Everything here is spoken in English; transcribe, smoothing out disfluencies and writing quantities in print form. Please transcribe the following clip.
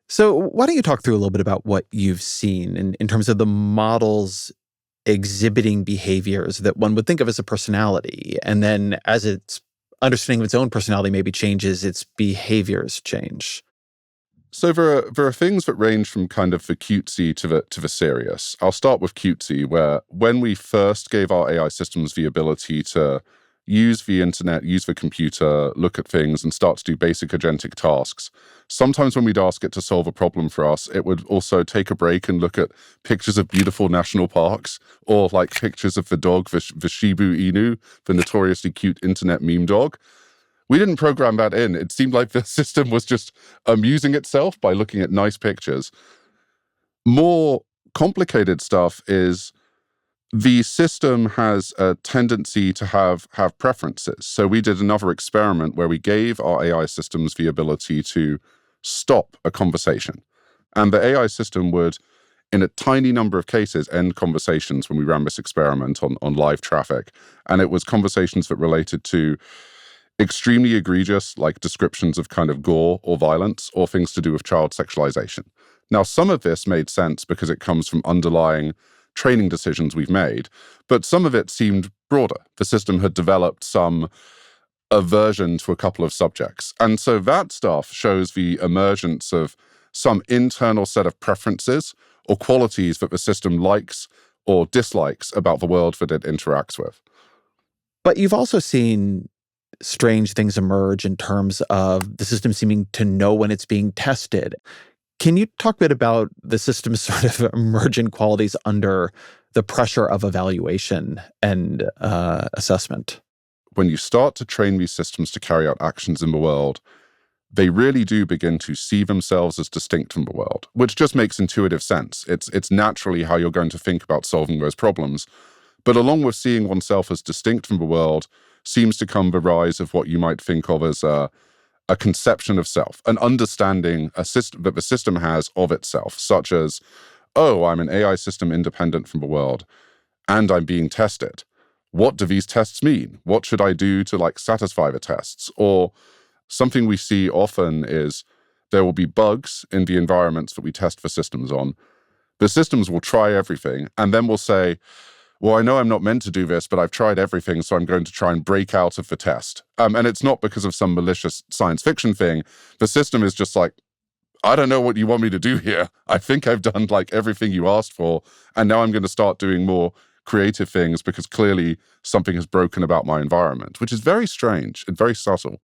So why don't you talk through a little bit about what you've seen in terms of the models exhibiting behaviors that one would think of as a personality, and then as its understanding of its own personality maybe changes, its behaviors change. So there are things that range from kind of the cutesy to the serious. I'll start with cutesy, where when we first gave our AI systems the ability to use the internet, use the computer, look at things, and start to do basic agentic tasks, sometimes when we'd ask it to solve a problem for us, it would also take a break and look at pictures of beautiful national parks, or like pictures of the dog, the Shibu Inu, the notoriously cute internet meme dog. We didn't program that in. It seemed like the system was just amusing itself by looking at nice pictures. More complicated stuff is the system has a tendency to have preferences. So we did another experiment where we gave our AI systems the ability to stop a conversation. And the AI system would, in a tiny number of cases, end conversations when we ran this experiment on live traffic. And it was conversations that related to extremely egregious, like descriptions of kind of gore or violence, or things to do with child sexualization. Now, some of this made sense because it comes from underlying training decisions we've made, but some of it seemed broader. The system had developed some aversion to a couple of subjects. And so that stuff shows the emergence of some internal set of preferences or qualities that the system likes or dislikes about the world that it interacts with. But you've also seen strange things emerge in terms of the system seeming to know when it's being tested. Can you talk a bit about the system's sort of emergent qualities under the pressure of evaluation and assessment? When you start to train these systems to carry out actions in the world, they really do begin to see themselves as distinct from the world, which just makes intuitive sense. It's naturally how you're going to think about solving those problems. But along with seeing oneself as distinct from the world seems to come the rise of what you might think of as a conception of self, an understanding that the system has of itself, such as, oh, I'm an AI system independent from the world, and I'm being tested. What do these tests mean? What should I do to satisfy the tests? Or something we see often is there will be bugs in the environments that we test the systems on. The systems will try everything, and then will say, well, I know I'm not meant to do this, but I've tried everything, so I'm going to try and break out of the test. And it's not because of some malicious science fiction thing. The system is just like, I don't know what you want me to do here. I think I've done everything you asked for, and now I'm going to start doing more creative things because clearly something has broken about my environment, which is very strange and very subtle.